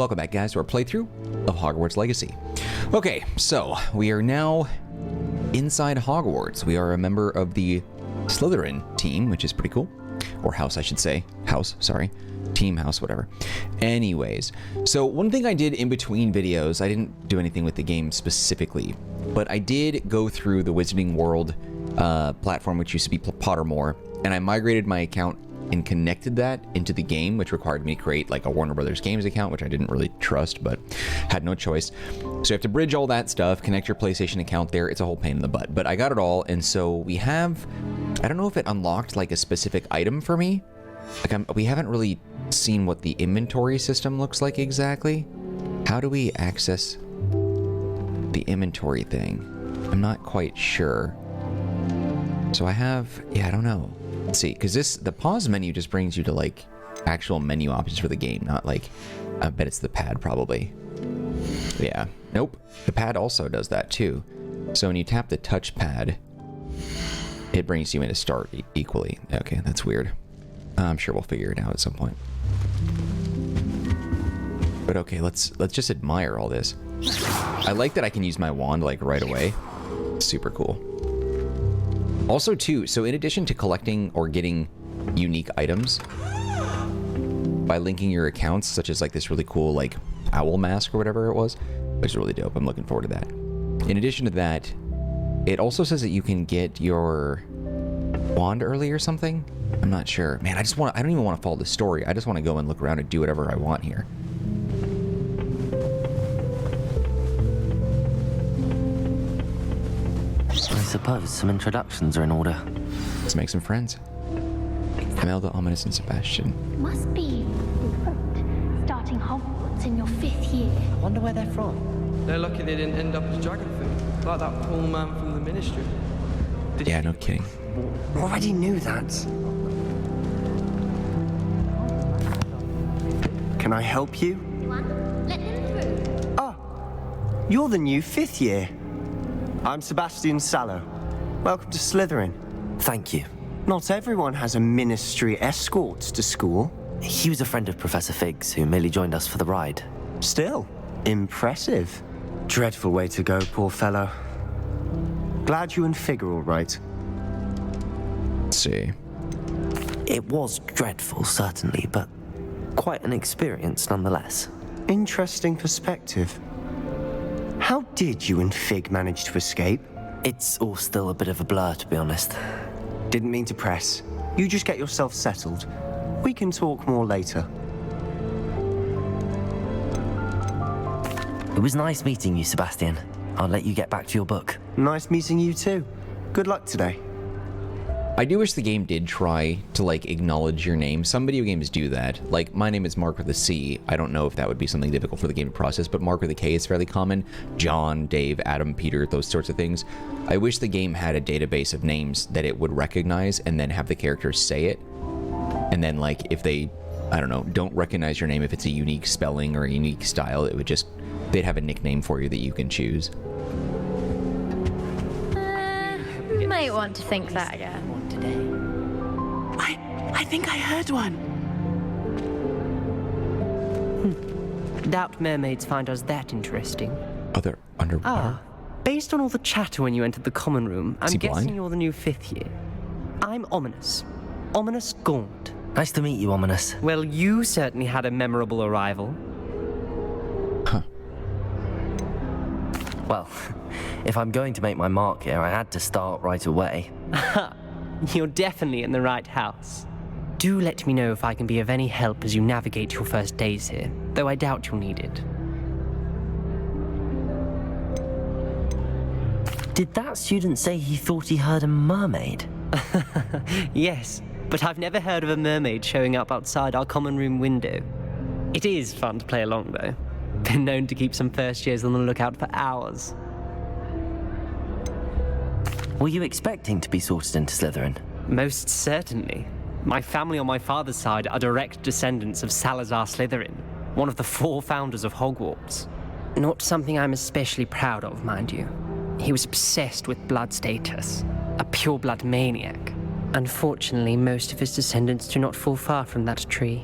Welcome back, guys, to our playthrough of Hogwarts Legacy. Okay, so we are now inside Hogwarts. We are a member of the Slytherin team, which is pretty cool. Or house, I should say. House, sorry. Team house, whatever. Anyways, so one thing I did in between videos, I didn't do anything with the game specifically, but I did go through the Wizarding World platform, which used to be Pottermore, and I migrated my account and connected that into the game, which required me to create like a Warner Brothers Games account, which I didn't really trust, but had no choice. So you have to bridge all that stuff, connect your PlayStation account there. It's a whole pain in the butt, but I got it all. And so we have, I don't know if it unlocked like a specific item for me. Like we haven't really seen what the inventory system looks like exactly. How do we access the inventory thing? I'm not quite sure. So I have, yeah, I don't know. Let's see, because the pause menu just brings you to like actual menu options for the game, not like, I bet it's the pad probably. Yeah, nope. The pad also does that too. So when you tap the touchpad, it brings you into start equally. Okay, that's weird. I'm sure we'll figure it out at some point. But okay, let's just admire all this. I like that I can use my wand like right away. Super cool. Also too, so in addition to collecting or getting unique items by linking your accounts, such as like this really cool like owl mask or whatever it was, which is really dope. I'm looking forward to that. In addition to that, it also says that you can get your wand early or something. I'm not sure. Man, I don't even want to follow the story. I just want to go and look around and do whatever I want here. I suppose some introductions are in order. Let's make some friends. Imelda, Ominous, and Sebastian. Must be different, starting Hogwarts in your 5th year. I wonder where they're from. They're lucky they didn't end up as dragon food, like that poor man from the Ministry. Yeah, no kidding. Already knew that. Can I help you? Let them through. Ah, you're the new 5th year. I'm Sebastian Sallow. Welcome to Slytherin. Thank you. Not everyone has a ministry escort to school. He was a friend of Professor Figgs, who merely joined us for the ride. Still, impressive. Dreadful way to go, poor fellow. Glad you and Fig are all right. Let's see. It was dreadful, certainly, but quite an experience nonetheless. Interesting perspective. How did you and Fig manage to escape? It's all still a bit of a blur, to be honest. Didn't mean to press. You just get yourself settled. We can talk more later. It was nice meeting you, Sebastian. I'll let you get back to your book. Nice meeting you too. Good luck today. I do wish the game did try to like acknowledge your name. Some video games do that. Like my name is Mark with a C. I don't know if that would be something difficult for the game to process, but Mark with a K is fairly common. John, Dave, Adam, Peter, those sorts of things. I wish the game had a database of names that it would recognize and then have the characters say it. And then like if they, I don't know, don't recognize your name, if it's a unique spelling or a unique style, it would just, they'd have a nickname for you that you can choose. Might want to think that again. I think I heard one. Doubt mermaids find us that interesting. Other underwater? Based on all the chatter when you entered the common room, I'm guessing blind? you're the new 5th year. I'm Ominous. Ominous Gaunt. Nice to meet you, Ominous. Well, you certainly had a memorable arrival. Huh. Well, if I'm going to make my mark here, I had to start right away. You're definitely in the right house. Do let me know if I can be of any help as you navigate your first days here, though I doubt you'll need it. Did that student say he thought he heard a mermaid? Yes, but I've never heard of a mermaid showing up outside our common room window. It is fun to play along, though. Been known to keep some first years on the lookout for hours. Were you expecting to be sorted into Slytherin? Most certainly. My family on my father's side are direct descendants of Salazar Slytherin, one of the 4 founders of Hogwarts. Not something I'm especially proud of, mind you. He was obsessed with blood status, a pure-blood maniac. Unfortunately, most of his descendants do not fall far from that tree.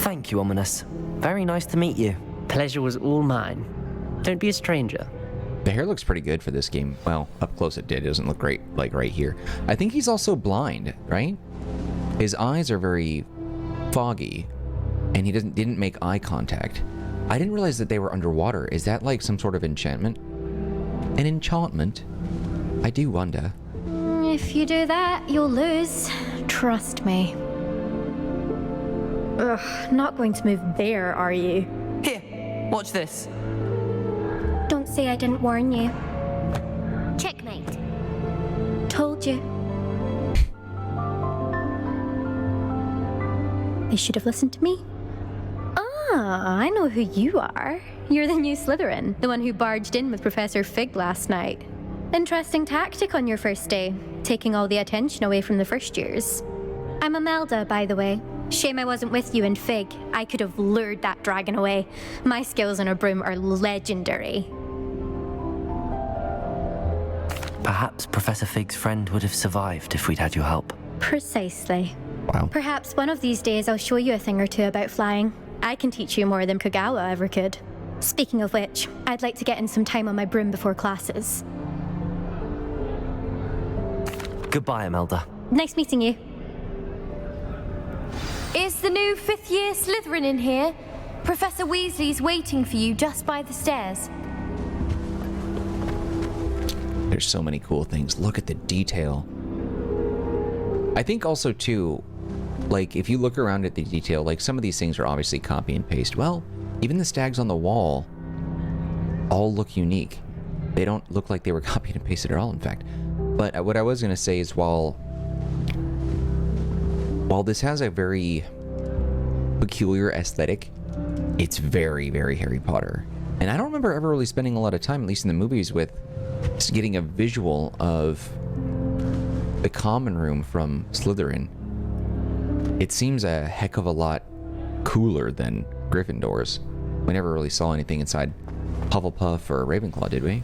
Thank you, Ominous. Very nice to meet you. Pleasure was all mine. Don't be a stranger. The hair looks pretty good for this game. Well, up close it did. It doesn't look great, like right here. I think he's also blind, right? His eyes are very foggy, and he didn't make eye contact. I didn't realize that they were underwater. Is that like some sort of enchantment? An enchantment? I do wonder. If you do that, you'll lose. Trust me. Ugh, not going to move there, are you? Here, watch this. Don't say I didn't warn you. Checkmate. Told you. They should have listened to me. Ah, I know who you are. You're the new Slytherin, the one who barged in with Professor Fig last night. Interesting tactic on your first day, taking all the attention away from the first years. I'm Imelda, by the way. Shame I wasn't with you in Fig. I could have lured that dragon away. My skills on a broom are legendary. Perhaps Professor Fig's friend would have survived if we'd had your help. Precisely. Wow. Perhaps one of these days I'll show you a thing or two about flying. I can teach you more than Kagawa ever could. Speaking of which, I'd like to get in some time on my broom before classes. Goodbye, Imelda. Nice meeting you. Is the new 5th year Slytherin in here? Professor Weasley's waiting for you just by the stairs. There's so many cool things. Look at the detail. I think also too, like if you look around at the detail, like some of these things are obviously copy and paste. Well, even the stags on the wall all look unique. They don't look like they were copied and pasted at all, in fact. But what I was going to say is while this has a very peculiar aesthetic, it's very, very Harry Potter. And I don't remember ever really spending a lot of time, at least in the movies, with just getting a visual of the common room from Slytherin. It seems a heck of a lot cooler than Gryffindor's. We never really saw anything inside Hufflepuff or Ravenclaw, did we?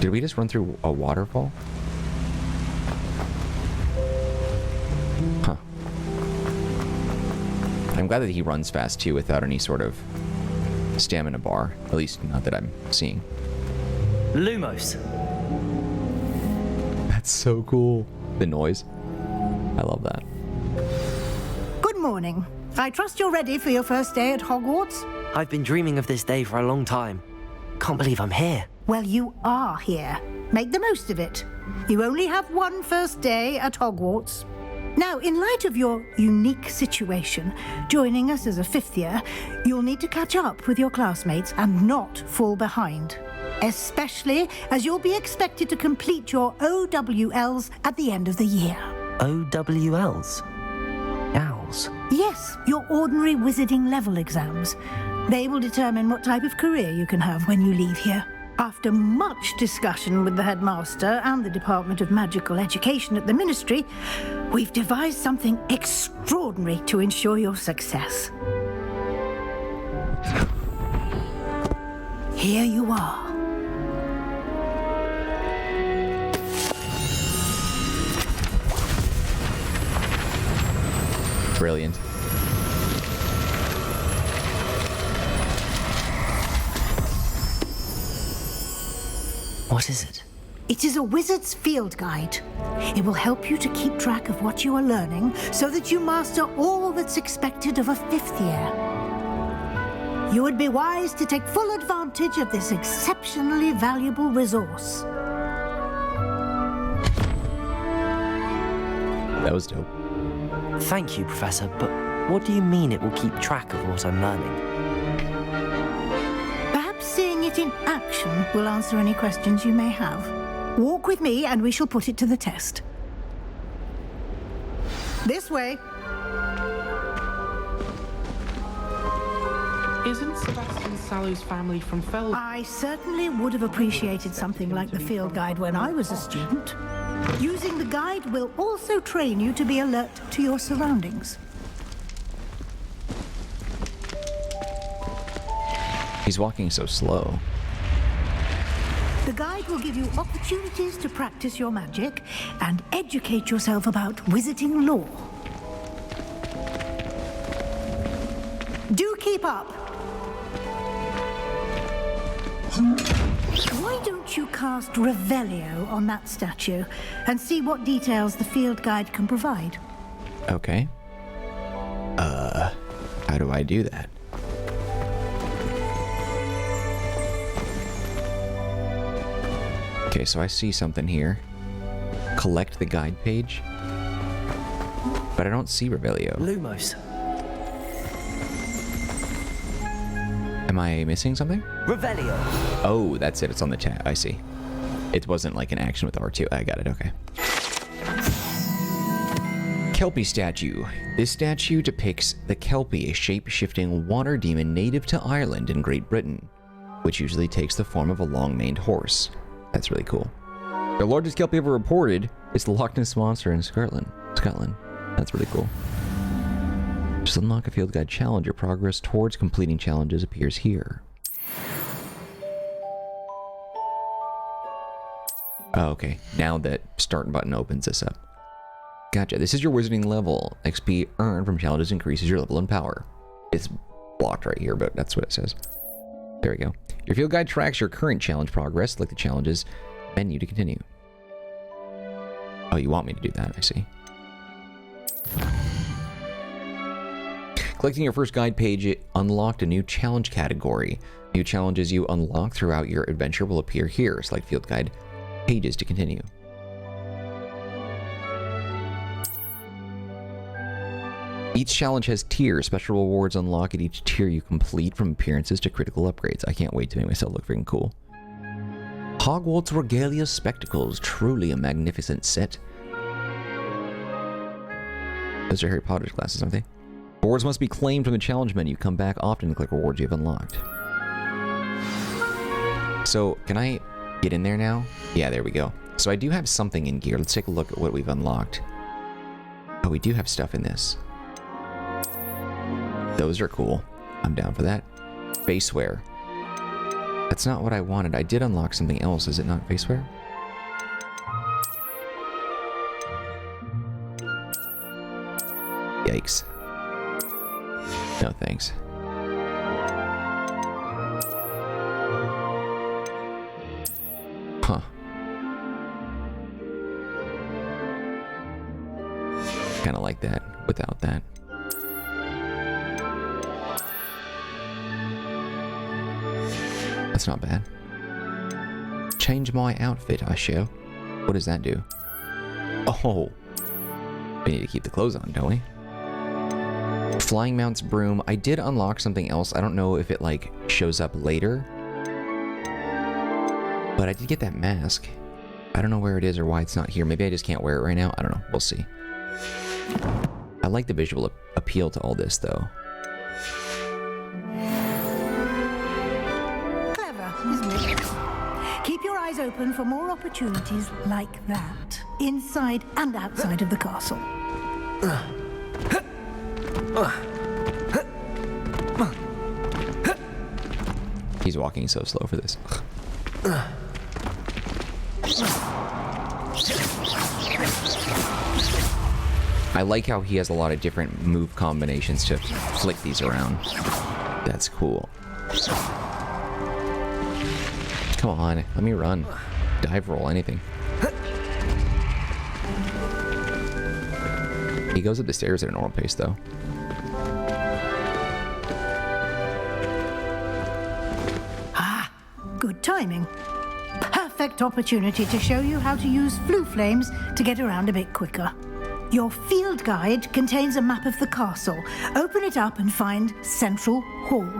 Did we just run through a waterfall? Huh. I'm glad that he runs fast too without any sort of stamina bar. At least not that I'm seeing. Lumos. That's so cool. The noise. I love that. Good morning. I trust you're ready for your first day at Hogwarts? I've been dreaming of this day for a long time. Can't believe I'm here. Well, you are here. Make the most of it. You only have one first day at Hogwarts. Now, in light of your unique situation, joining us as a 5th year, you'll need to catch up with your classmates and not fall behind. Especially as you'll be expected to complete your OWLs at the end of the year. OWLs? Owls? Yes, your ordinary wizarding level exams. They will determine what type of career you can have when you leave here. After much discussion with the headmaster and the Department of Magical Education at the Ministry, we've devised something extraordinary to ensure your success. Here you are. Brilliant. What is it? It is a wizard's field guide. It will help you to keep track of what you are learning so that you master all that's expected of a 5th year. You would be wise to take full advantage of this exceptionally valuable resource. That was dope. Thank you, Professor, but what do you mean it will keep track of what I'm learning? Perhaps seeing it in action will answer any questions you may have. Walk with me and we shall put it to the test. This way. Isn't Sebastian Sallow's family from Fel? I certainly would have appreciated something like the field guide when I was a student. Using the guide will also train you to be alert to your surroundings. He's walking so slow. The guide will give you opportunities to practice your magic and educate yourself about wizarding lore. Do keep up. Why don't you cast Revelio on that statue and see what details the field guide can provide? Okay. How do I do that? Okay, so I see something here. Collect the guide page. But I don't see Revelio. Lumos. Am I missing something? Revelio. Oh, that's it. It's on the chat. I see. It wasn't like an action with R2. I got it. Okay. Kelpie statue. This statue depicts the Kelpie, a shape-shifting water demon native to Ireland and Great Britain, which usually takes the form of a long-maned horse. That's really cool. The largest Kelpie ever reported is the Loch Ness Monster in Scotland. That's really cool. Just unlock a field guide challenge. Your progress towards completing challenges appears here. Oh, okay. Now that start button opens this up. Gotcha. This is your wizarding level. XP earned from challenges increases your level and power. It's blocked right here, but that's what it says. There we go. Your field guide tracks your current challenge progress. Select the challenges menu to continue. Oh, you want me to do that? I see. Collecting your first guide page, it unlocked a new challenge category. New challenges you unlock throughout your adventure will appear here. Select field guide pages to continue. Each challenge has tiers. Special rewards unlock at each tier you complete, from appearances to critical upgrades. I can't wait to make myself look freaking cool. Hogwarts Regalia Spectacles. Truly a magnificent set. Those are Harry Potter's glasses, aren't they? Rewards must be claimed from the challenge menu. Come back often to click rewards you have unlocked. So, can I get in there now? Yeah, there we go. So I do have something in gear. Let's take a look at what we've unlocked. Oh, we do have stuff in this. Those are cool. I'm down for that. Faceware. That's not what I wanted. I did unlock something else. Is it not faceware? Yikes. No thanks. Huh. Kind of like that without that. That's not bad. Change my outfit, I shall. What does that do? Oh. We need to keep the clothes on, don't we? Flying mounts broom. I did unlock something else. I don't know if it like shows up later. But I did get that mask. I don't know where it is or why it's not here. Maybe I just can't wear it right now. I don't know. We'll see. I like the visual appeal to all this though. Isn't it? Keep your eyes open for more opportunities like that, inside and outside of the castle. He's walking so slow for this. I like how he has a lot of different move combinations to flick these around. That's cool. Come on, let me run. Dive roll, anything. He goes up the stairs at a normal pace, though. Ah, good timing. Perfect opportunity to show you how to use flue flames to get around a bit quicker. Your field guide contains a map of the castle. Open it up and find Central Hall.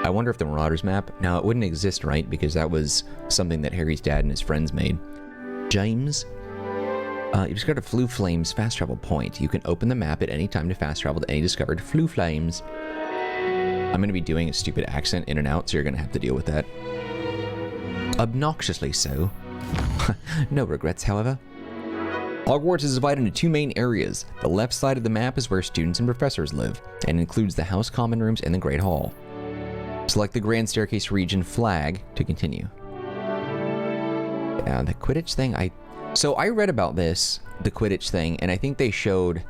I wonder if the Marauders map... Now, it wouldn't exist, right? Because that was something that Harry's dad and his friends made. James? You discovered a Flue Flames fast travel point. You can open the map at any time to fast travel to any discovered Flue Flames. I'm going to be doing a stupid accent in and out, so you're going to have to deal with that. Obnoxiously so. No regrets, however. Hogwarts is divided into two main areas. The left side of the map is where students and professors live, and includes the House Common Rooms and the Great Hall. Select the Grand Staircase region flag to continue. The Quidditch thing, So I read about this, the Quidditch thing, and I think they showed,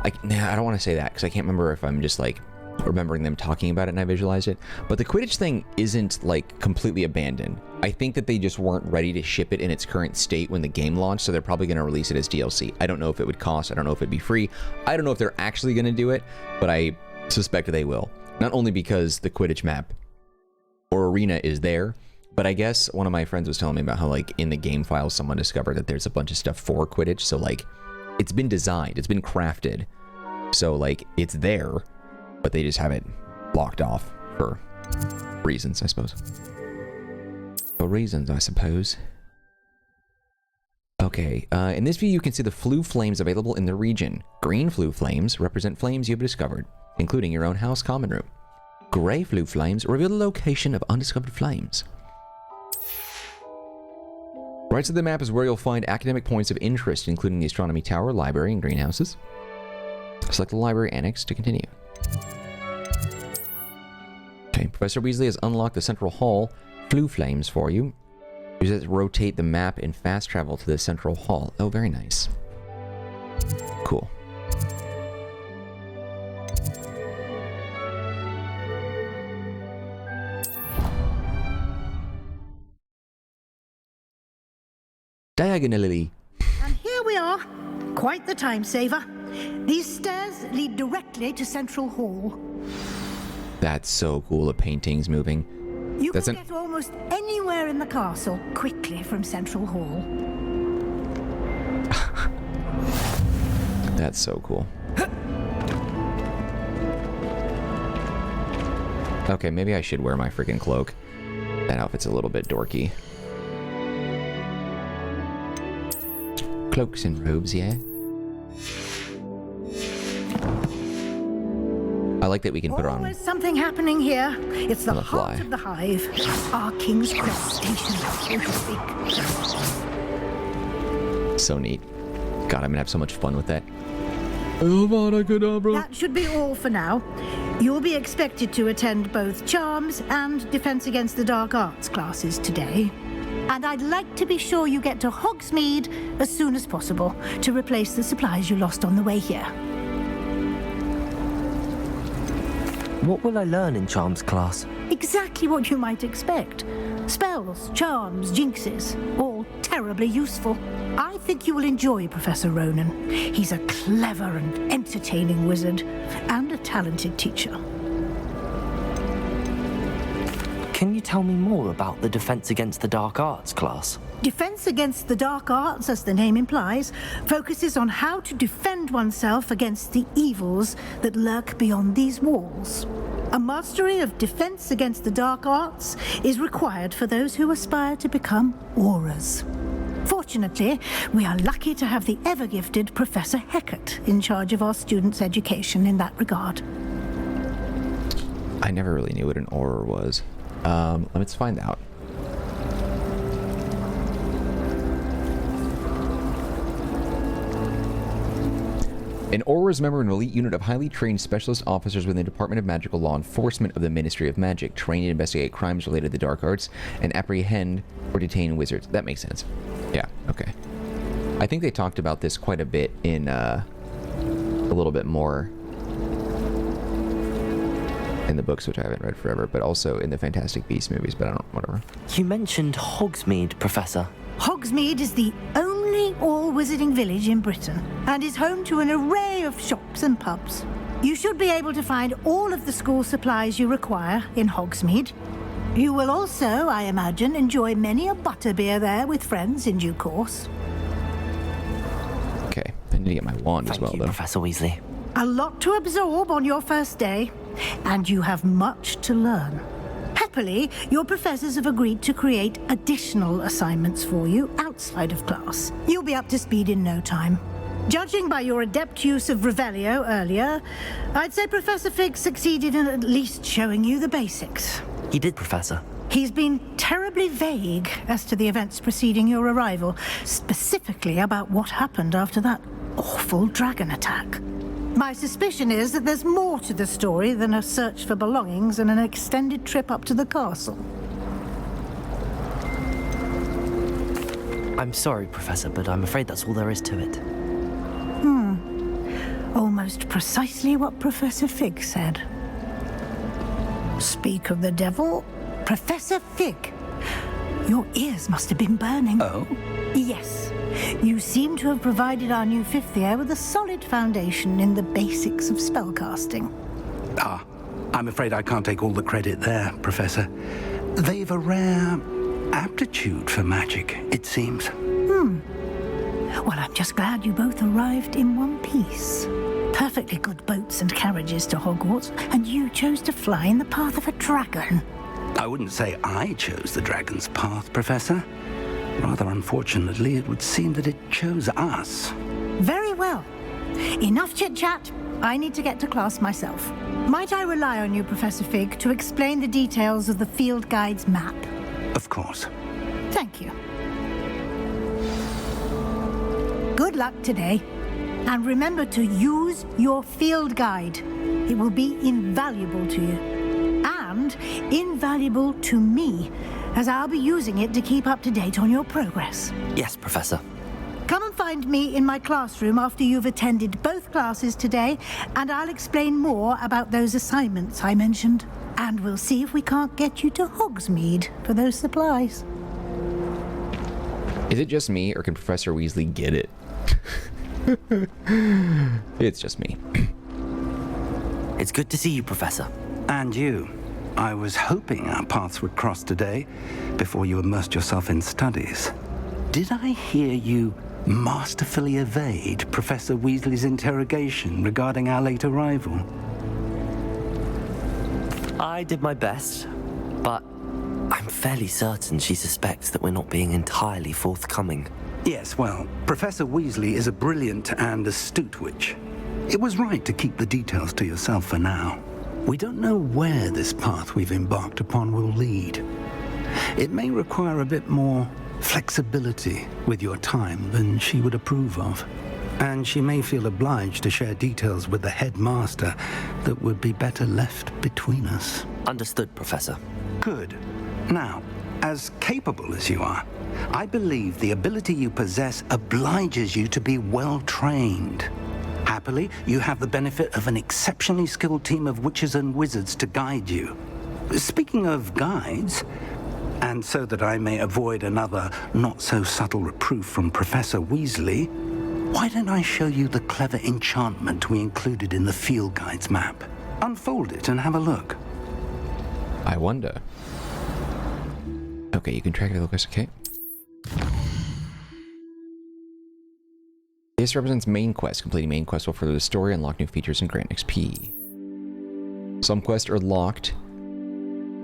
I don't want to say that because I can't remember if I'm just like remembering them talking about it and I visualized it, but the Quidditch thing isn't like completely abandoned. I think that they just weren't ready to ship it in its current state when the game launched, so they're probably going to release it as DLC. I don't know if it would cost, I don't know if it'd be free, I don't know if they're actually going to do it, but I suspect they will. Not only because the Quidditch map or arena is there, but I guess one of my friends was telling me about how, like, in the game files, someone discovered that there's a bunch of stuff for Quidditch. So, like, it's been designed, it's been crafted. So, like, it's there, but they just have it blocked off for reasons, I suppose. For reasons, I suppose. Okay, in this view, you can see the flue flames available in the region. Green flue flames represent flames you've discovered, including your own house common room. Gray flue flames reveal the location of undiscovered flames. Right side of the map is where you'll find academic points of interest, including the astronomy tower, library, and greenhouses. Select the library annex to continue. Okay, Professor Weasley has unlocked the central hall flue flames for you. Use it to rotate the map and fast travel to the central hall. Oh, very nice. Cool. Diagonally. And here we are. Quite the time saver. These stairs lead directly to Central Hall. That's so cool, the paintings moving. You can get almost anywhere in the castle quickly from Central Hall. That's so cool. Okay, maybe I should wear my freaking cloak. That outfit's a little bit dorky. Cloaks and robes, yeah? I like that we can put on... Always something happening here. It's the heart of the hive. Our King's Crest station, so to speak. So neat. God, I'm gonna have so much fun with that. That should be all for now. You'll be expected to attend both Charms and Defense Against the Dark Arts classes today. And I'd like to be sure you get to Hogsmeade as soon as possible to replace the supplies you lost on the way here. What will I learn in Charms class? Exactly what you might expect. Spells, charms, jinxes, all terribly useful. I think you will enjoy Professor Ronan. He's a clever and entertaining wizard, and a talented teacher. Can you tell me more about the Defense Against the Dark Arts class? Defense Against the Dark Arts, as the name implies, focuses on how to defend oneself against the evils that lurk beyond these walls. A mastery of Defense Against the Dark Arts is required for those who aspire to become auras. Fortunately, we are lucky to have the ever-gifted Professor Hecat in charge of our students' education in that regard. I never really knew what an aura was. Let's find out. An aura is a member of an elite unit of highly trained specialist officers within the Department of Magical Law Enforcement of the Ministry of Magic, trained to investigate crimes related to the dark arts and apprehend or detain wizards. That makes sense. Yeah, okay. I think they talked about this quite a bit in, a little bit more in the books, which I haven't read forever, but also in the Fantastic Beasts movies, but I don't, whatever. You mentioned Hogsmeade, Professor. Hogsmeade is the only all-wizarding village in Britain and is home to an array of shops and pubs. You should be able to find all of the school supplies you require in Hogsmeade. You will also, I imagine, enjoy many a butterbeer there with friends in due course. Okay, I need to get my wand as well, Thank you, though. Professor Weasley. A lot to absorb on your first day, and you have much to learn. Happily, your professors have agreed to create additional assignments for you outside of class. You'll be up to speed in no time. Judging by your adept use of Revelio earlier, I'd say Professor Fig succeeded in at least showing you the basics. He did, Professor. He's been terribly vague as to the events preceding your arrival, specifically about what happened after that awful dragon attack. My suspicion is that there's more to the story than a search for belongings and an extended trip up to the castle. I'm sorry, Professor, but I'm afraid that's all there is to it. Almost precisely what Professor Fig said. Speak of the devil, Professor Fig. Your ears must have been burning. Oh? Yes. You seem to have provided our new fifth year with a solid foundation in the basics of spellcasting. Ah, I'm afraid I can't take all the credit there, Professor. They've a rare aptitude for magic, it seems. Well, I'm just glad you both arrived in one piece. Perfectly good boats and carriages to Hogwarts, and you chose to fly in the path of a dragon. I wouldn't say I chose the dragon's path, Professor. Rather unfortunately, it would seem that it chose us. Very well. Enough chit-chat. I need to get to class myself. Might I rely on you, Professor Fig, to explain the details of the field guide's map? Of course. Thank you. Good luck today. And remember to use your field guide. It will be invaluable to you. And invaluable to me, as I'll be using it to keep up to date on your progress. Yes, Professor. Come and find me in my classroom after you've attended both classes today, and I'll explain more about those assignments I mentioned. And we'll see if we can't get you to Hogsmeade for those supplies. Is it just me, or can Professor Weasley get it? It's just me. It's good to see you, Professor. And you. I was hoping our paths would cross today, before you immersed yourself in studies. Did I hear you masterfully evade Professor Weasley's interrogation regarding our late arrival? I did my best, but I'm fairly certain she suspects that we're not being entirely forthcoming. Yes, well, Professor Weasley is a brilliant and astute witch. It was right to keep the details to yourself for now. We don't know where this path we've embarked upon will lead. It may require a bit more flexibility with your time than she would approve of. And she may feel obliged to share details with the headmaster that would be better left between us. Understood, Professor. Good. Now, as capable as you are, I believe the ability you possess obliges you to be well trained. Happily, you have the benefit of an exceptionally skilled team of witches and wizards to guide you. Speaking of guides, and so that I may avoid another not-so-subtle reproof from Professor Weasley, why don't I show you the clever enchantment we included in the field guide's map? Unfold it and have a look. I wonder. Okay, you can track your quest, okay? This represents main quest. Completing main quest will further the story, unlock new features, and grant XP. Some quests are locked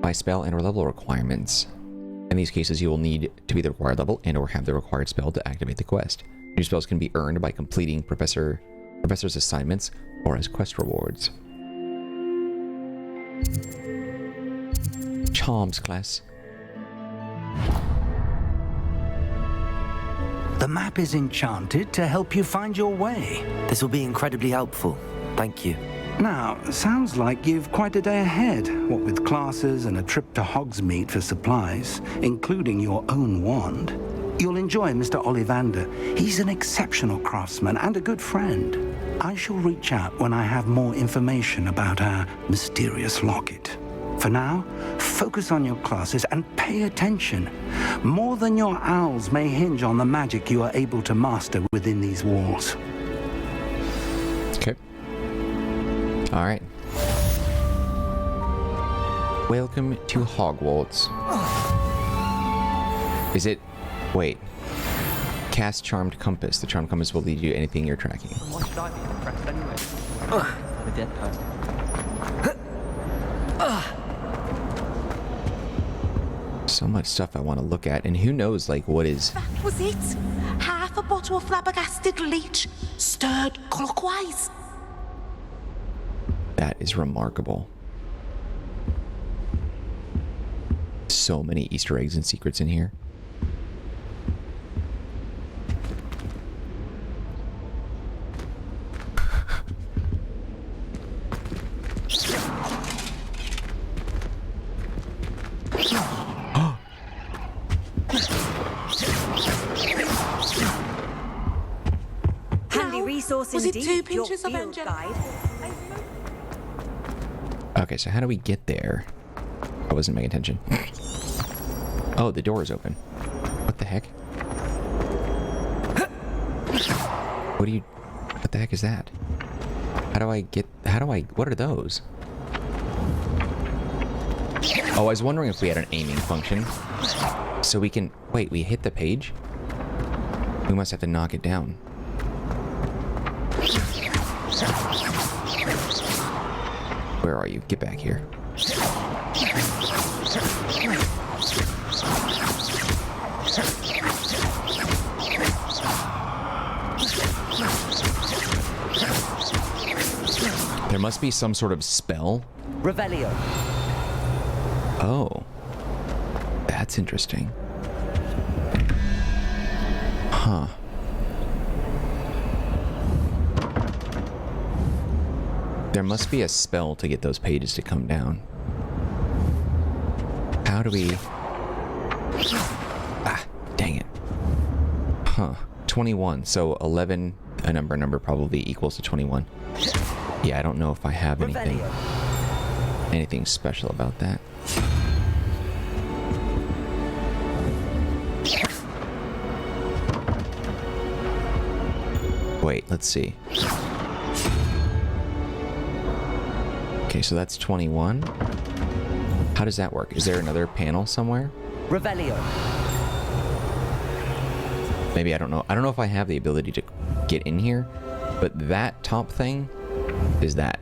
by spell and or level requirements. In these cases, you will need to be the required level and or have the required spell to activate the quest. New spells can be earned by completing professor's assignments or as quest rewards. Charms class. The map is enchanted to help you find your way. This will be incredibly helpful. Thank you. Now, sounds like you've quite a day ahead, what with classes and a trip to Hogsmeade for supplies, including your own wand. You'll enjoy Mr. Ollivander. He's an exceptional craftsman and a good friend. I shall reach out when I have more information about our mysterious locket. For now, focus on your classes and pay attention. More than your owls may hinge on the magic you are able to master within these walls. Okay. Alright. Welcome to Hogwarts. Is it... Wait. Cast Charmed Compass. The Charmed Compass will lead you to anything you're tracking. Why should I be impressed anyway? The dead person. So much stuff I want to look at, and who knows, like, what is... That was it. Half a bottle of flabbergasted leech, stirred clockwise. That is remarkable. So many Easter eggs and secrets in here. 2 pinches of angelic. Okay, so how do we get there? I wasn't paying attention. Oh, the door is open. What the heck? What the heck is that? What are those? Oh, I was wondering if we had an aiming function. So we can, wait, we hit the page? We must have to knock it down. Where are you? Get back here. There must be some sort of spell. Revelio. Oh. That's interesting. Huh. There must be a spell to get those pages to come down. How do we... Ah, dang it. Huh. 21. So 11, a number probably equals to 21. Yeah, I don't know if I have anything special about that. Wait, let's see. Okay, so that's 21. How does that work? Is there another panel somewhere? Revelio. Maybe, I don't know. I don't know if I have the ability to get in here, but that top thing is that.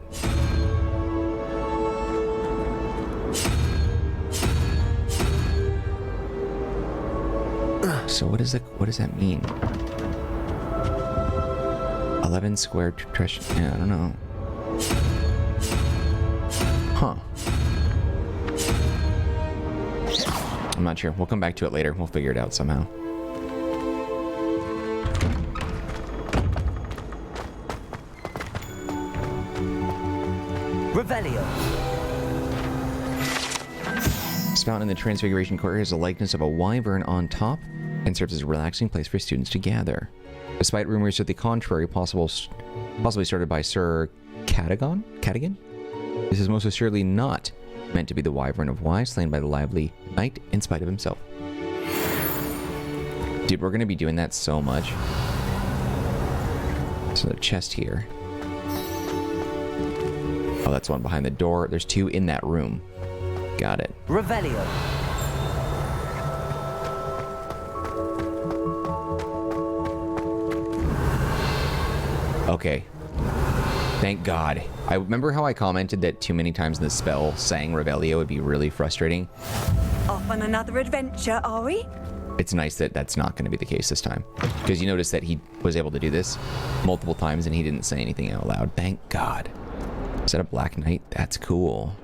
So what does that mean? 11 square trash. Yeah, I don't know. Huh. I'm not sure. We'll come back to it later. We'll figure it out somehow. Revelio. This fountain in the Transfiguration Court has a likeness of a wyvern on top and serves as a relaxing place for students to gather. Despite rumors to the contrary, possibly started by Sir Cadogan? This is most assuredly not meant to be the wyvern of Wye, slain by the lively knight in spite of himself. Dude, we're going to be doing that so much. So the chest here. Oh, that's one behind the door. There's two in that room. Got it. Revelio. Okay. Thank God. I remember how I commented that too many times in the spell saying Revelio would be really frustrating. Off on another adventure, are we? It's nice that that's not going to be the case this time. Because you notice that he was able to do this multiple times and he didn't say anything out loud. Thank God. Is that a Black Knight? That's cool.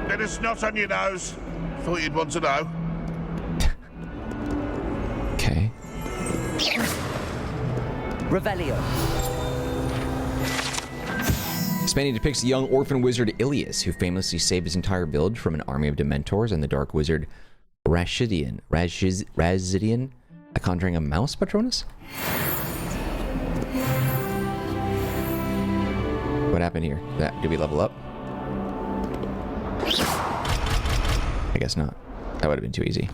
Bit of snot on your nose. Thought you'd want to know. Okay. Revelio. This painting depicts the young orphan wizard Ilias, who famously saved his entire village from an army of Dementors and the dark wizard Razidian, conjuring a mouse Patronus? What happened here? Did we level up? I guess not. That would have been too easy.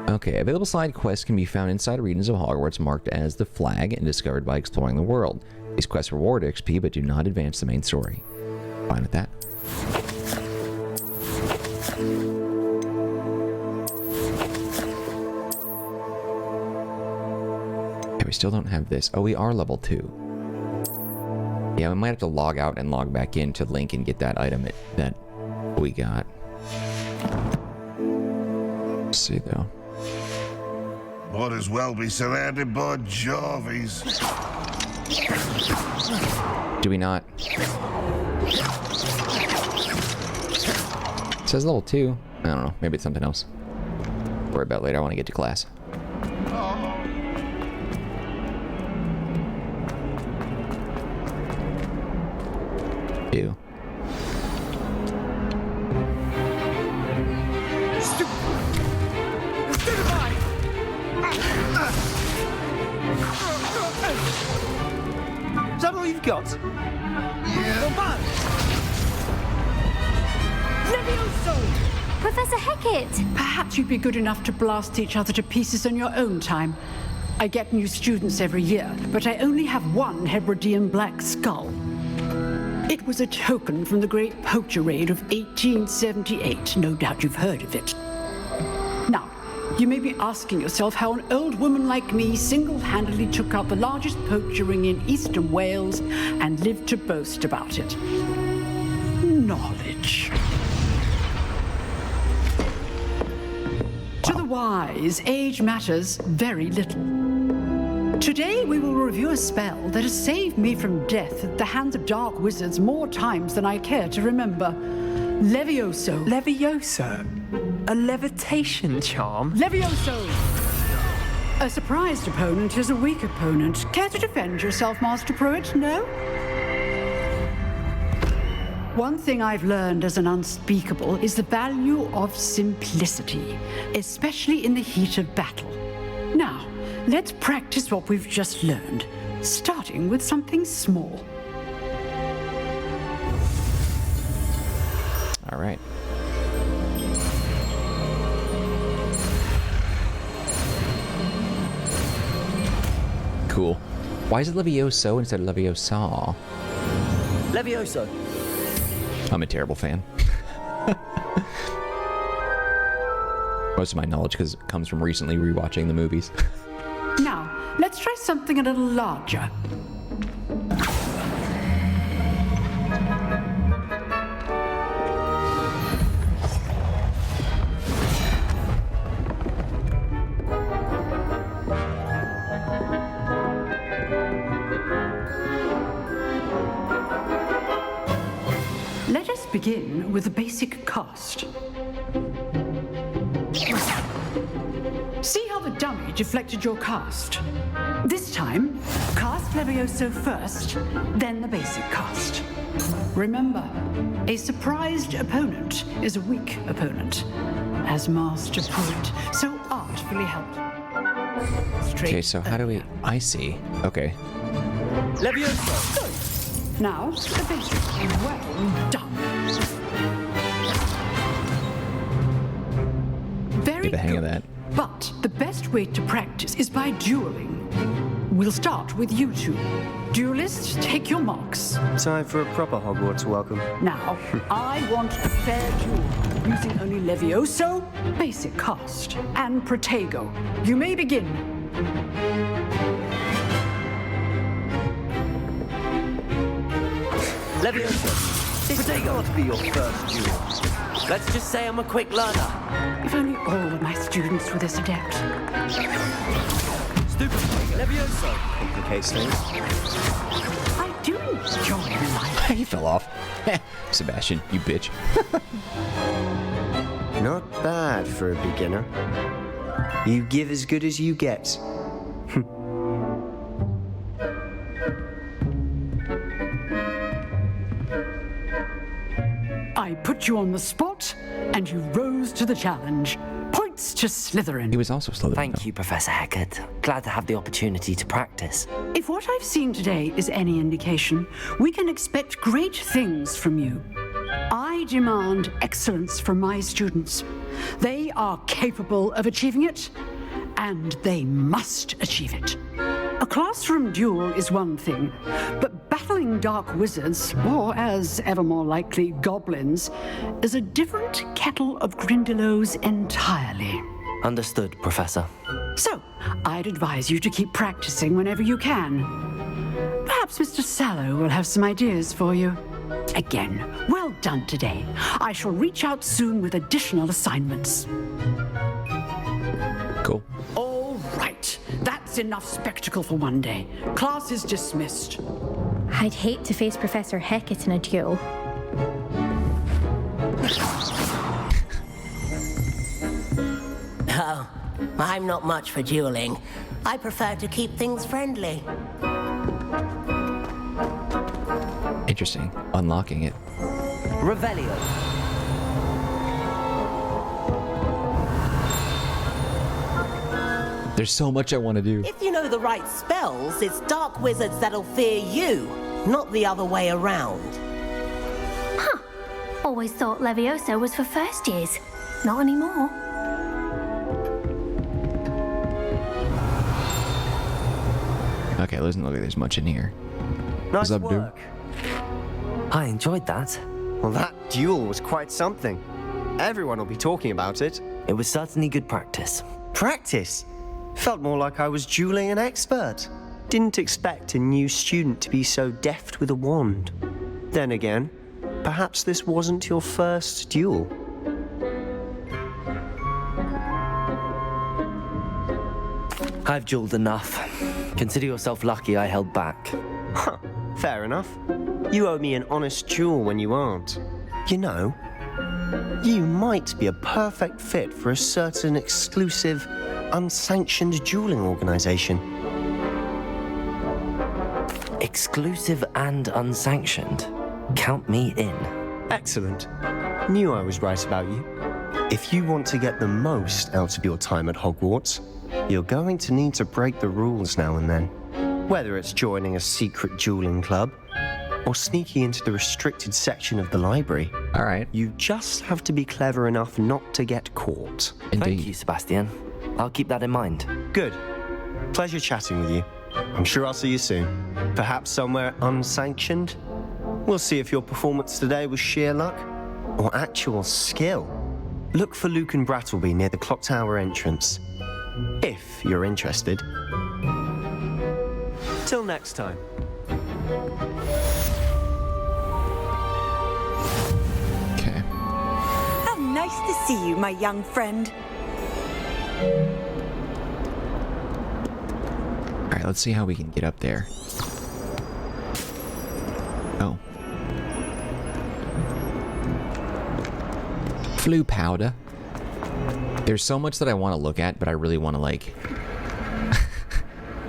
Okay, available side quests can be found inside regions of Hogwarts marked as the Flag and discovered by exploring the world. These quests reward XP but do not advance the main story. Fine with that. Okay, we still don't have this. Oh, we are level 2. Yeah, we might have to log out and log back in to link and get that item that we got. Let's see, though. Might as well be surrounded by Jarvies. Do we not? It says level 2. I don't know. Maybe it's something else. Worry about it later. I want to get to class. Ew. all you've got? Levioso! Professor Hecat! Perhaps you'd be good enough to blast each other to pieces on your own time. I get new students every year, but I only have one Hebridean black skull. It was a token from the Great Poacher Raid of 1878. No doubt you've heard of it. Now, you may be asking yourself how an old woman like me single-handedly took out the largest poacher ring in eastern Wales and lived to boast about it. Knowledge. To the wise, age matters very little. Today we will review a spell that has saved me from death at the hands of dark wizards more times than I care to remember. Levioso. Levioso? A levitation charm? Levioso! A surprised opponent is a weak opponent. Care to defend yourself, Master Pruitt? No? One thing I've learned as an unspeakable is the value of simplicity, especially in the heat of battle. Now, let's practice what we've just learned, starting with something small. All right. Cool. Why is it Levioso instead of Leviosa? Levioso. I'm a terrible fan. Most of my knowledge comes from recently rewatching the movies. Now, let's try something a little larger. Let us begin with the basic cast. See how the dummy deflected your cast? This time, cast Levioso first, then the basic cast. Remember, a surprised opponent is a weak opponent, as Master Pruitt so artfully helped. Okay, so how do we... I see. Okay. Levioso! Now, the basic. Well done. Very Get the hang good. of that. But the best way to practice is by dueling. We'll start with you two. Duelists, take your marks. Time for a proper Hogwarts welcome. Now, I want a fair duel, using only Levioso, basic cast, and Protego. You may begin. Levioso, this may not be your first duel. Let's just say I'm a quick learner. If only all of my students were this adept. Stupid Levioso. Complicates things. I do enjoy life. He fell off. Sebastian, you bitch. Not bad for a beginner. You give as good as you get. I put you on the spot, and you rose to the challenge. Points to Slytherin. He was also Slytherin. Thank you, Professor Hecat. Glad to have the opportunity to practice. If what I've seen today is any indication, we can expect great things from you. I demand excellence from my students. They are capable of achieving it, and they must achieve it. A classroom duel is one thing, but battling dark wizards, or as ever more likely, goblins, is a different kettle of Grindylows entirely. Understood, Professor. So, I'd advise you to keep practicing whenever you can. Perhaps Mr. Sallow will have some ideas for you. Again, well done today. I shall reach out soon with additional assignments. Cool. All right. That's enough spectacle for one day. Class is dismissed. I'd hate to face Professor Hecat in a duel. Oh, I'm not much for dueling. I prefer to keep things friendly. Interesting. Unlocking it. Revelio. There's so much I want to do. If you know the right spells, it's dark wizards that'll fear you. not the other way around. Huh. Always thought Levioso was for first years. Not anymore. Okay, doesn't look like there's much in here. Nice What's up, dude? work. I enjoyed that. Well, that duel was quite something. Everyone will be talking about it. It was certainly good practice. Practice? Felt more like I was dueling an expert. Didn't expect a new student to be so deft with a wand. Then again, perhaps this wasn't your first duel. I've dueled enough. Consider yourself lucky I held back. Huh, fair enough. You owe me an honest duel when you aren't. You know, you might be a perfect fit for a certain exclusive, unsanctioned dueling organization. Exclusive and unsanctioned. Count me in. Excellent. Knew I was right about you. If you want to get the most out of your time at Hogwarts, you're going to need to break the rules now and then. Whether it's joining a secret dueling club or sneaking into the restricted section of the library. All right. You just have to be clever enough not to get caught. Indeed. Thank you, Sebastian. I'll keep that in mind. Good. Pleasure chatting with you. I'm sure I'll see you soon. Perhaps somewhere unsanctioned? We'll see if your performance today was sheer luck or actual skill. Look for Luke and Brattleby near the clock tower entrance. If you're interested. Till next time. Okay. How nice to see you, my young friend. All right, let's see how we can get up there. Oh. Flu powder. There's so much that I want to look at, but I really want to, like...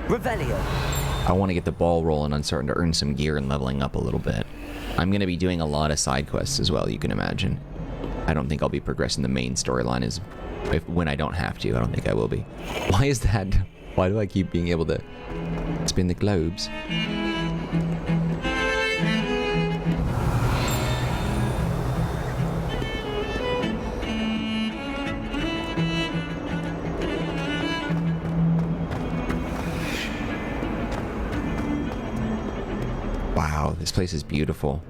Revelio. I want to get the ball rolling on starting to earn some gear and leveling up a little bit. I'm going to be doing a lot of side quests as well, you can imagine. I don't think I'll be progressing the main storyline when I don't have to. I don't think I will be. Why is that? Why do I keep being able to spin the globes? Wow, this place is beautiful.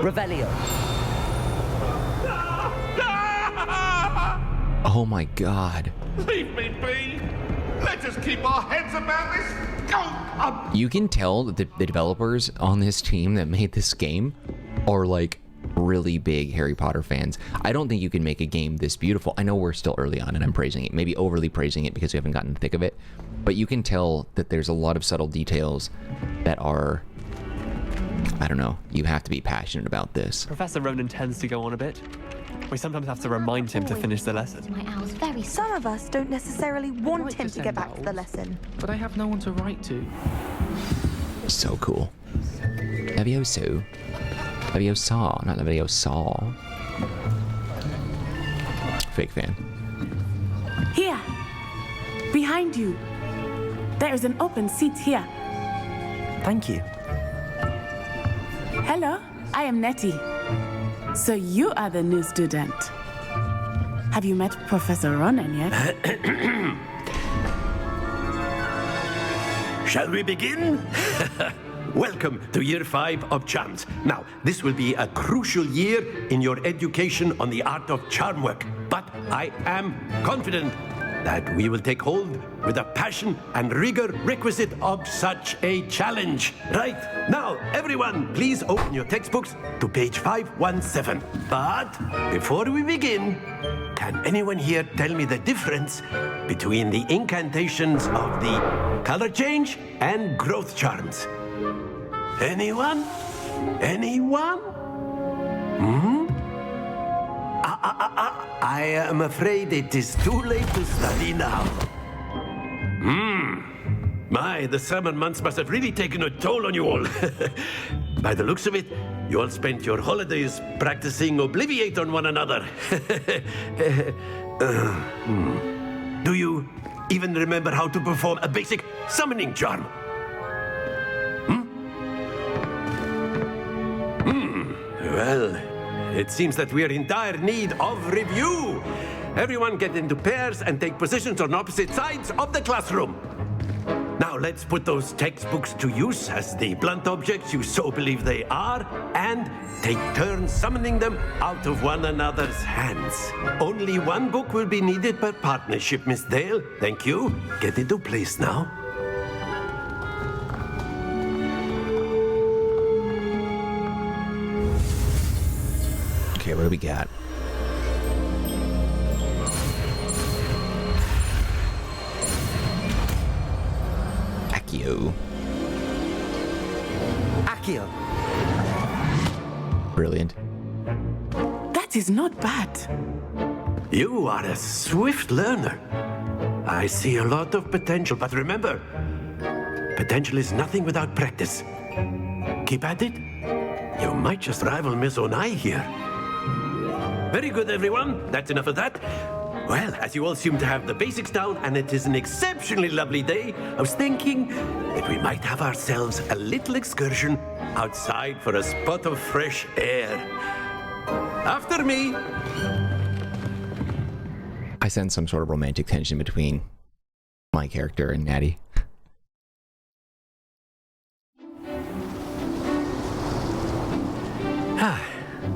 Revelio. Oh my god. Leave me be! Let us keep our heads about this! Go! You can tell that the developers on this team that made this game are like really big Harry Potter fans. I don't think you can make a game this beautiful. I know we're still early on and I'm praising it, maybe overly praising it because we haven't gotten the thick of it, but you can tell that there's a lot of subtle details that are, I don't know, you have to be passionate about this. Professor Ronan tends to go on a bit. We sometimes have to remind him to finish the lesson. Some of us don't necessarily want him to get back to the lesson. But I have no one to write to. So cool. Levioso. Leviosa, not Leviosa. Fake fan. Here, behind you. There is an open seat here. Thank you. Hello, I am Nettie. So you are the new student. Have you met Professor Ronan yet? Shall we begin? Welcome to Year 5 of Charms. Now, this will be a crucial year in your education on the art of charm work, but I am confident that we will take hold with the passion and rigor requisite of such a challenge. Right, now, everyone, please open your textbooks to page 517. But before we begin, can anyone here tell me the difference between the incantations of the color change and growth charms? Anyone? Anyone? I am afraid it is too late to study now. My, the summer months must have really taken a toll on you all. By the looks of it, you all spent your holidays practicing Obliviate on one another. Do you even remember how to perform a basic summoning charm? Well, it seems that we are in dire need of review. Everyone get into pairs and take positions on opposite sides of the classroom. Now let's put those textbooks to use as the blunt objects you so believe they are, and take turns summoning them out of one another's hands. Only one book will be needed per partnership, Miss Dale. Thank you. Get into place now. Okay, what do we got? Accio. Accio. Brilliant. That is not bad. You are a swift learner. I see a lot of potential, but remember, potential is nothing without practice. Keep at it. You might just rival Miss Onai here. Very good, everyone. That's enough of that. Well, as you all seem to have the basics down, and it is an exceptionally lovely day, I was thinking that we might have ourselves a little excursion outside for a spot of fresh air. After me. I sense some sort of romantic tension between my character and Natty.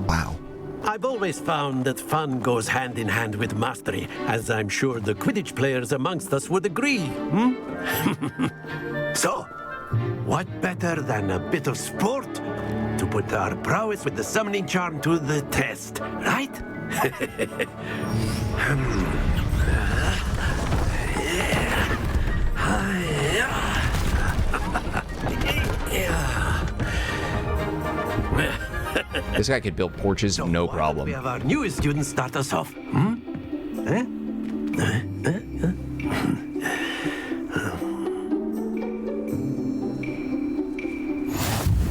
Wow. I've always found that fun goes hand in hand with mastery, as I'm sure the Quidditch players amongst us would agree. So, what better than a bit of sport to put our prowess with the summoning charm to the test, right? This guy could build porches, no problem. We have our newest student start us off.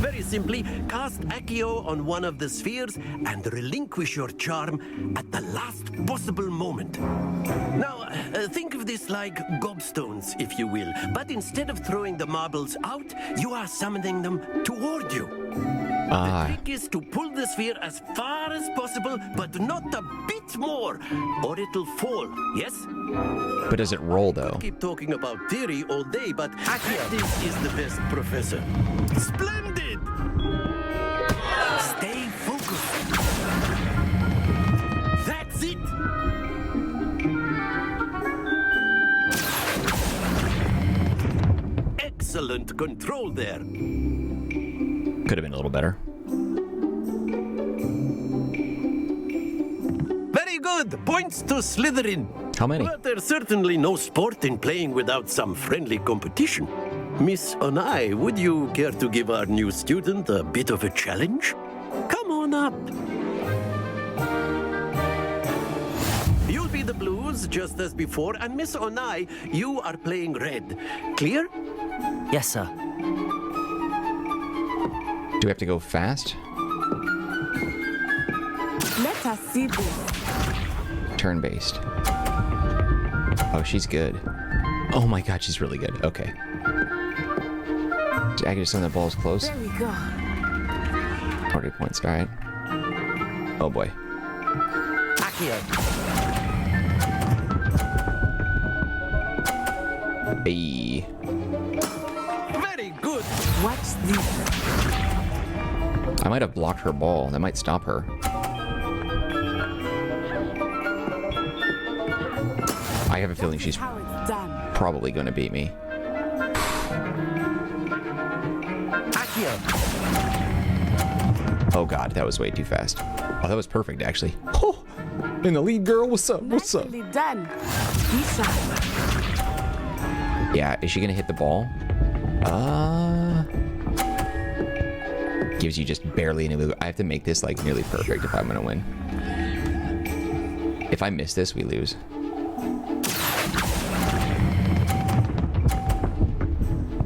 Very simply, cast Accio on one of the spheres and relinquish your charm at the last possible moment. Now, think of this like gobstones, if you will, but instead of throwing the marbles out, you are summoning them toward you. The trick is to pull the sphere as far as possible, but not a bit more, or it'll fall, yes? But does it roll, though? Keep talking about theory all day, but practice is the best professor. Splendid! Stay focused. That's it! Excellent control there. Could have been a little better. Very good. Points to Slytherin. How many? But there's certainly no sport in playing without some friendly competition. Miss Onai, would you care to give our new student a bit of a challenge? Come on up. You'll be the blues just as before, and Miss Onai, you are playing red. Clear? Yes, sir. Do we have to go fast? Let us see this. Turn-based. Oh, she's good. Oh my god, she's really good. Okay. I can just send the balls close. There we go. 40 points, alright. Oh boy. Accio. Hey. Very good. What's this? I might have blocked her ball. That might stop her. I have a feeling she's probably going to beat me. Accio. Oh god, that was way too fast. Oh, that was perfect, actually. Oh, and the lead girl, what's up? What's up? Done. Yeah, is she going to hit the ball? Gives you just barely an illusion. I have to make this like nearly perfect if I'm gonna win. If I miss this, we lose.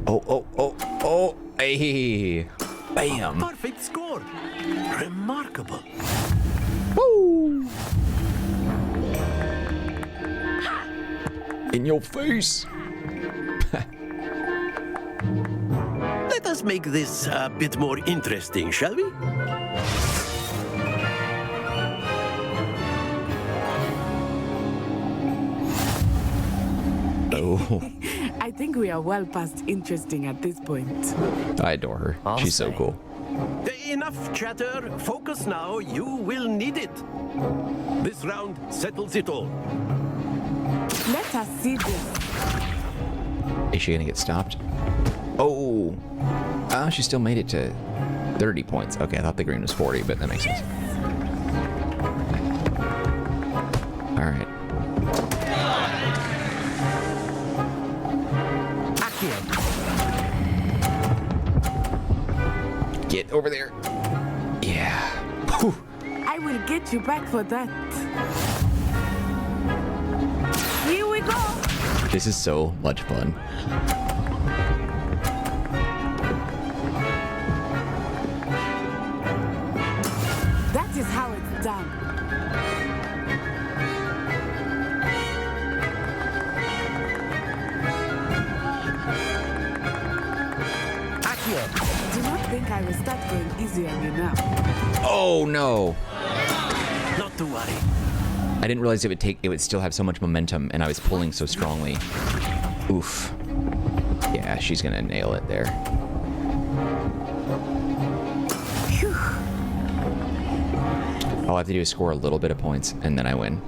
Oh, hey, bam. Perfect score. Remarkable. Woo! In your face. Let us make this a bit more interesting, shall we? Oh. I think we are well past interesting at this point. I adore her. She's so cool. Enough chatter. Focus now. You will need it. This round settles it all. Let us see this. Is she gonna get stopped? Oh. She still made it to 30 points. Okay, I thought the green was 40, but that makes sense. All right. Get over there. Yeah. Whew. I will get you back for that. Here we go. This is so much fun. That is how it's done. Do not think I will start going easy on you now. Oh no. Not to worry. I didn't realize it would still have so much momentum, and I was pulling so strongly. Oof. Yeah, she's gonna nail it there. Phew. All I have to do is score a little bit of points, and then I win.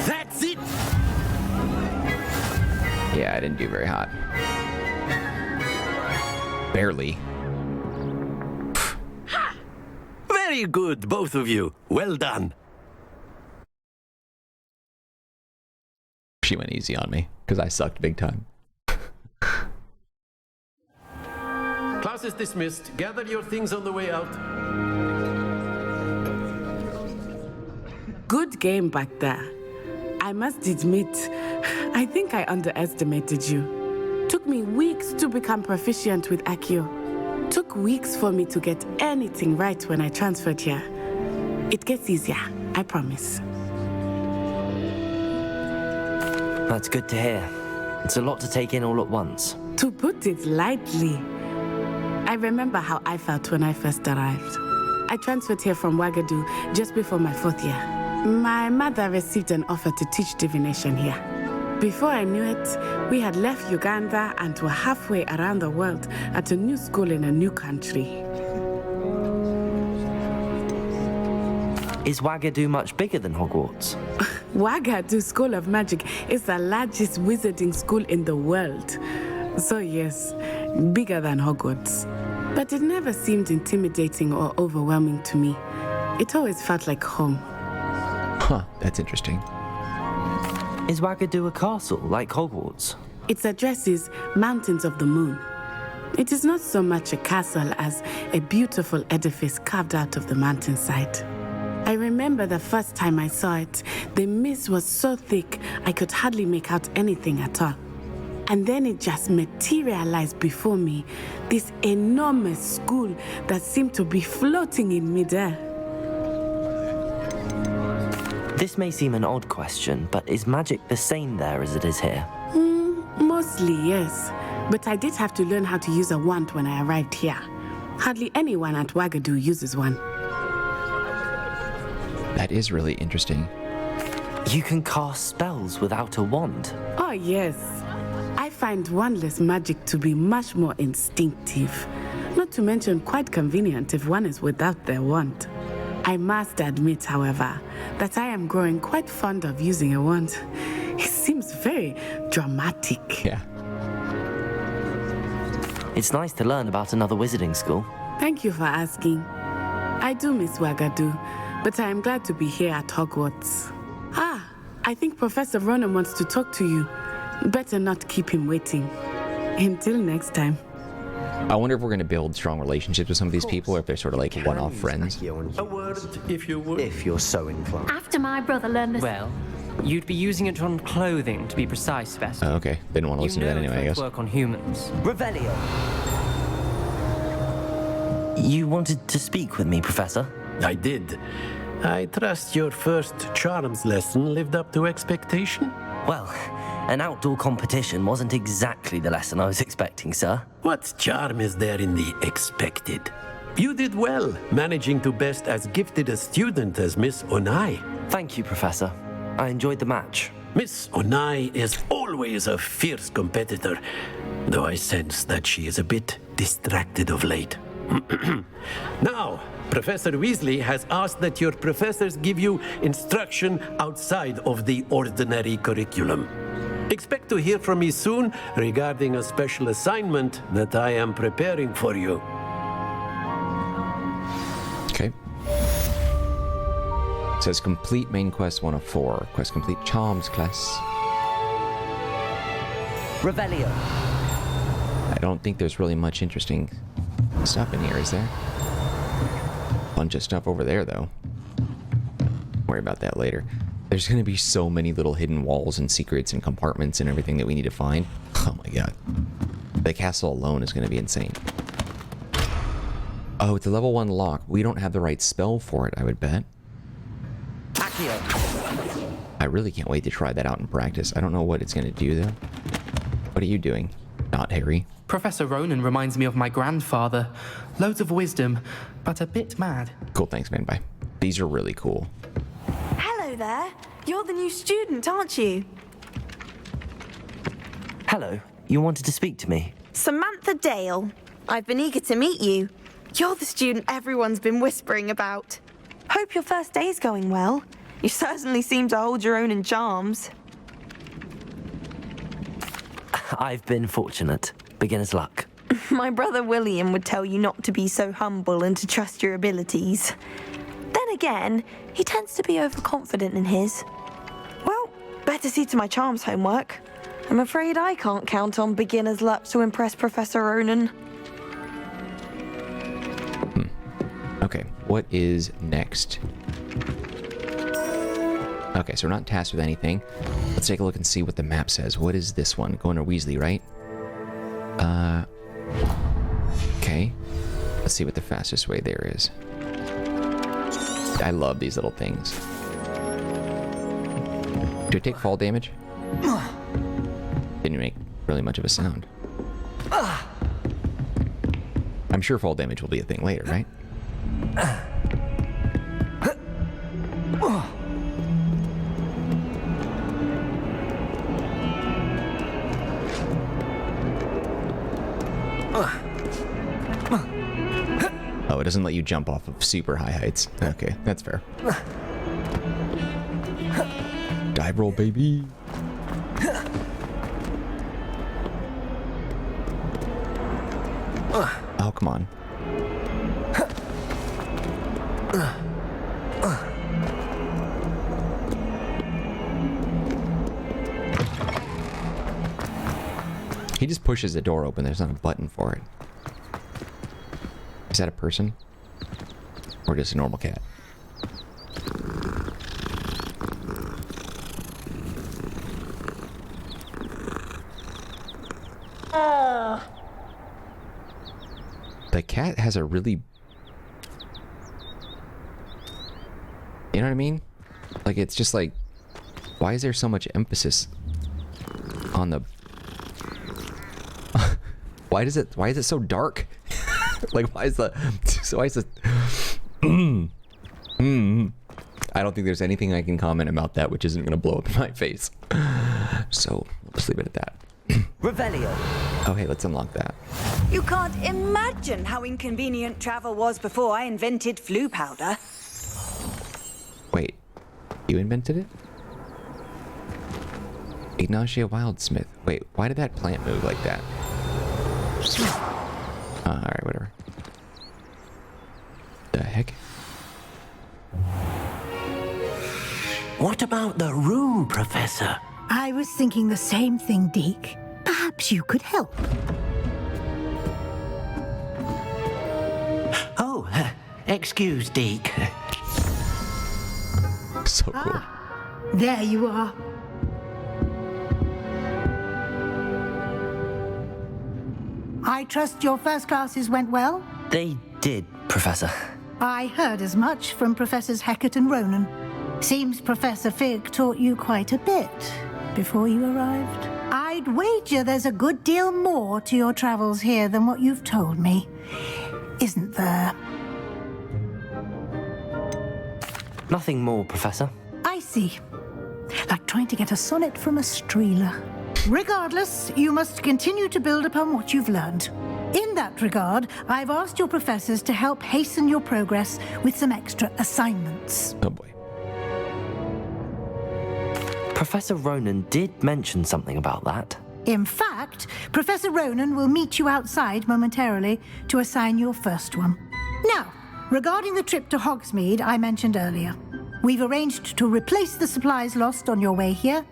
That's it. Yeah, I didn't do very hot. Barely. Very good, both of you. Well done. She went easy on me, because I sucked big time. Class is dismissed. Gather your things on the way out. Good game back there. I must admit, I think I underestimated you. Took me weeks to become proficient with Accio. Took weeks for me to get anything right when I transferred here. It gets easier, I promise. That's good to hear. It's a lot to take in all at once. To put it lightly, I remember how I felt when I first arrived. I transferred here from Wagadu just before my 4th year. My mother received an offer to teach divination here. Before I knew it, we had left Uganda and were halfway around the world at a new school in a new country. Is Wagadu much bigger than Hogwarts? Wagadu School of Magic is the largest wizarding school in the world. So yes, bigger than Hogwarts. But it never seemed intimidating or overwhelming to me. It always felt like home. Huh, that's interesting. Is Wagadu a castle like Hogwarts? Its address is Mountains of the Moon. It is not so much a castle as a beautiful edifice carved out of the mountainside. I remember the first time I saw it, the mist was so thick I could hardly make out anything at all. And then it just materialized before me, this enormous school that seemed to be floating in midair. This may seem an odd question, but is magic the same there as it is here? Mostly, yes. But I did have to learn how to use a wand when I arrived here. Hardly anyone at Wagadu uses one. That is really interesting. You can cast spells without a wand? Oh, yes. I find wandless magic to be much more instinctive. Not to mention quite convenient if one is without their wand. I must admit, however, that I am growing quite fond of using a wand. It seems very dramatic. Yeah. It's nice to learn about another wizarding school. Thank you for asking. I do miss Wagadu, but I am glad to be here at Hogwarts. I think Professor Ronan wants to talk to you. Better not keep him waiting. Until next time. I wonder if we're going to build strong relationships with some of these people, or if they're sort of like one-off friends. A word, if you would. If you're so inclined. After my brother learned this... Well, you'd be using it on clothing, to be precise, Best. Oh, okay. Didn't want to listen to that anyway, I guess. Work on humans. Revelio. You wanted to speak with me, Professor? I did. I trust your first charms lesson lived up to expectation? Well, an outdoor competition wasn't exactly the lesson I was expecting, sir. What charm is there in the expected? You did well, managing to best as gifted a student as Miss Onai. Thank you, Professor. I enjoyed the match. Miss Onai is always a fierce competitor, though I sense that she is a bit distracted of late. Now, Professor Weasley has asked that your professors give you instruction outside of the ordinary curriculum. Expect to hear from me soon regarding a special assignment that I am preparing for you. Okay. It says complete main quest 1 of 4. Quest complete charms class. Revelio. I don't think there's really much interesting stuff in here, is there? Bunch of stuff over there, though. Worry about that later. There's going to be so many little hidden walls and secrets and compartments and everything that we need to find. Oh my god. The castle alone is going to be insane. Oh, it's a level 1 lock. We don't have the right spell for it, I would bet. Accio. I really can't wait to try that out in practice. I don't know what it's going to do, though. What are you doing? Not Harry. Professor Ronan reminds me of my grandfather. Loads of wisdom, but a bit mad. Cool, thanks, man. Bye. These are really cool. Hello there. You're the new student, aren't you? Hello. You wanted to speak to me? Samantha Dale. I've been eager to meet you. You're the student everyone's been whispering about. Hope your first day's going well. You certainly seem to hold your own in charms. I've been fortunate. Beginner's luck. My brother William would tell you not to be so humble and to trust your abilities. Then again, he tends to be overconfident in his. Well, better see to my charms homework. I'm afraid I can't count on beginner's luck to impress Professor Ronan. Okay, what is next? Okay, so we're not tasked with anything. Let's take a look and see what the map says. What is this one? Going to Weasley, right? Okay. Let's see what the fastest way there is. I love these little things. Do it take fall damage? Didn't make really much of a sound. I'm sure fall damage will be a thing later, right? Oh, it doesn't let you jump off of super high heights. Okay, that's fair. Dive roll, baby. Oh, come on. He just pushes the door open. There's not a button for it. Is that a person? Or just a normal cat? The cat has a really... You know what I mean? Like, it's just like... Why is there so much emphasis on the... why is it so dark? Like, why is the... So why is it... I don't think there's anything I can comment about that which isn't going to blow up in my face. So, we'll just leave it at that. Revelio. Oh, hey, let's unlock that. You can't imagine how inconvenient travel was before I invented flu powder. Wait, you invented it? Ignatia Wildsmith. Wait, why did that plant move like that? Alright, whatever. The heck? What about the room, Professor? I was thinking the same thing, Deke. Perhaps you could help. Oh, excuse, Deke. So cool. There you are. I trust your first classes went well? They did, Professor. I heard as much from Professors Hecat and Ronan. Seems Professor Fig taught you quite a bit before you arrived. I'd wager there's a good deal more to your travels here than what you've told me. Isn't there? Nothing more, Professor. I see. Like trying to get a sonnet from a streeler. Regardless, you must continue to build upon what you've learned. In that regard, I've asked your professors to help hasten your progress with some extra assignments. Oh boy. Professor Ronan did mention something about that. In fact, Professor Ronan will meet you outside momentarily to assign your first one. Now, regarding the trip to Hogsmeade I mentioned earlier, we've arranged to replace the supplies lost on your way here,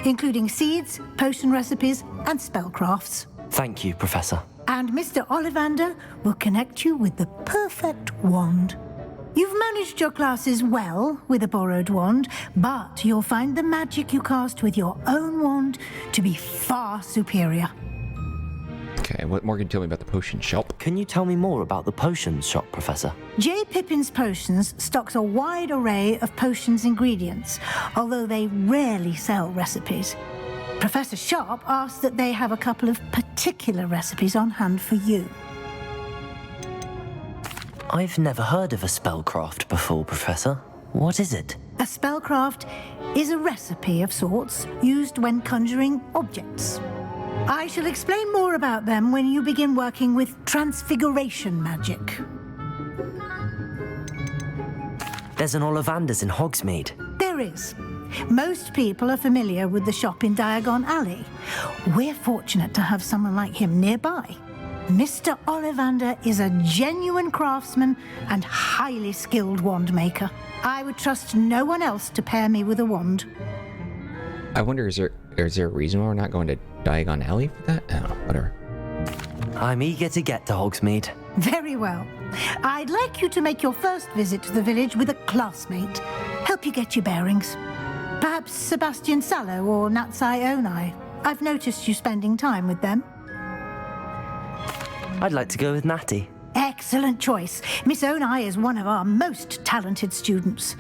including seeds, potion recipes, and spellcrafts. Thank you, Professor. And Mr. Ollivander will connect you with the perfect wand. You've managed your classes well with a borrowed wand, but you'll find the magic you cast with your own wand to be far superior. Okay, what more can you tell me about the potion shop? Can you tell me more about the potion shop, Professor? J. Pippin's Potions stocks a wide array of potions ingredients, although they rarely sell recipes. Professor Sharp asked that they have a couple of particular recipes on hand for you. I've never heard of a spellcraft before, Professor. What is it? A spellcraft is a recipe of sorts used when conjuring objects. I shall explain more about them when you begin working with transfiguration magic. There's an Ollivander's in Hogsmeade. There is. Most people are familiar with the shop in Diagon Alley. We're fortunate to have someone like him nearby. Mr. Ollivander is a genuine craftsman and highly skilled wand maker. I would trust no one else to pair me with a wand. I wonder, is there a reason why we're not going to Diagon Alley for that? Oh, whatever. I'm eager to get to Hogsmeade. Very well. I'd like you to make your first visit to the village with a classmate. Help you get your bearings. Perhaps Sebastian Sallow or Natsai Onai. I've noticed you spending time with them. I'd like to go with Natty. Excellent choice. Miss Onai is one of our most talented students.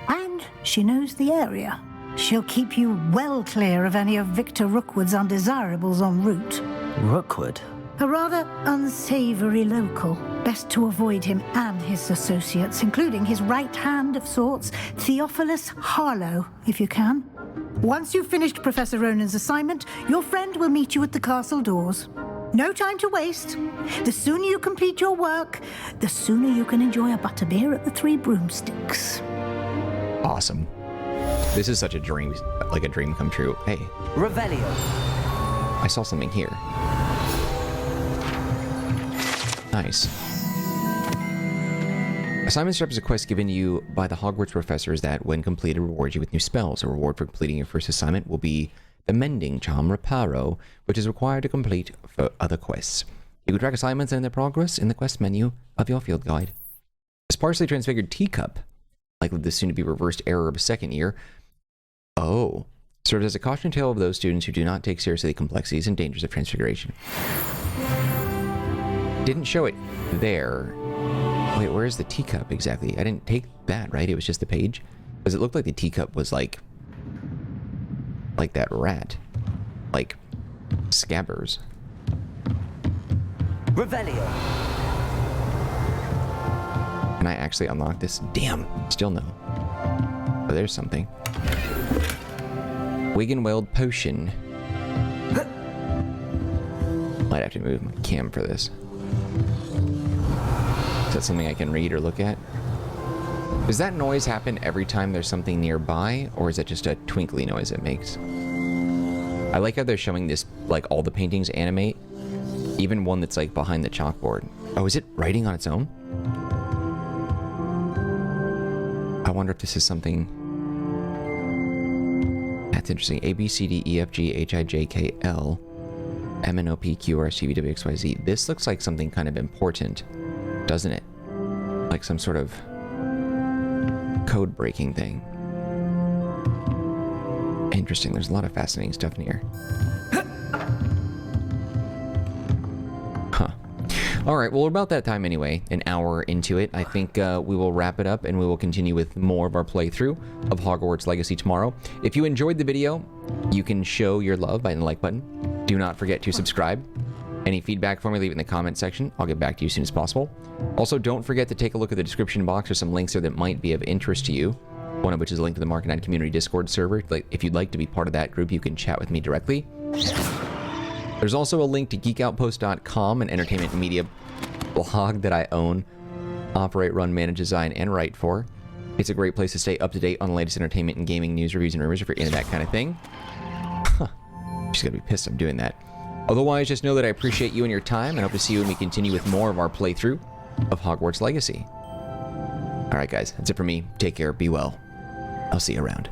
And she knows the area. She'll keep you well clear of any of Victor Rookwood's undesirables en route. Rookwood? A rather unsavory local. Best to avoid him and his associates, including his right hand of sorts, Theophilus Harlow, if you can. Once you've finished Professor Ronan's assignment, your friend will meet you at the castle doors. No time to waste. The sooner you complete your work, the sooner you can enjoy a butterbeer at the Three Broomsticks. Awesome. This is such a dream, like a dream come true. Hey. Revelio. I saw something here. Nice. Assignments represent quests given you by the Hogwarts professors that, when completed, reward you with new spells. A reward for completing your first assignment will be the Mending Charm Reparo, which is required to complete for other quests. You can track assignments and their progress in the quest menu of your field guide. This partially transfigured teacup, likely the soon-to-be reversed error of a second year, serves as a cautionary tale of those students who do not take seriously the complexities and dangers of transfiguration. Didn't show it there. Wait, where's the teacup exactly? I didn't take that, right? It was just the page? Because it looked like the teacup was like that rat. Like Scabbers. Revelio. Can I actually unlock this? Damn, still no. But there's something. Wiggenweld Potion. Might have to move my cam for this. Is that something I can read or look at? Does that noise happen every time there's something nearby, or is it just a twinkly noise it makes? I like how they're showing this, like, all the paintings animate. Even one that's, like, behind the chalkboard. Oh, is it writing on its own? I wonder if this is something... That's interesting. A, B, C, D, E, F, G, H, I, J, K, L, M, N, O, P, Q, R, S, T, V, W, X, Y, Z. This looks like something kind of important, doesn't it? Like some sort of code-breaking thing. Interesting. There's a lot of fascinating stuff in here. Huh. All right, well, we're about that time anyway, an hour into it. I think we will wrap it up and we will continue with more of our playthrough of Hogwarts Legacy tomorrow. If you enjoyed the video, you can show your love by hitting the like button. Do not forget to subscribe. Any feedback for me, leave it in the comment section. I'll get back to you as soon as possible. Also, don't forget to take a look at the description box. There's some links there that might be of interest to you. One of which is a link to the Marcanine Community Discord server. Like, if you'd like to be part of that group, you can chat with me directly. There's also a link to geekoutpost.com, an entertainment media blog that I own, operate, run, manage, design, and write for. It's a great place to stay up to date on the latest entertainment and gaming news, reviews, and rumors if you're into that kind of thing. Huh. She's gonna be pissed I'm doing that. Otherwise, just know that I appreciate you and your time, and hope to see you when we continue with more of our playthrough of Hogwarts Legacy. Alright guys, that's it for me. Take care, be well. I'll see you around.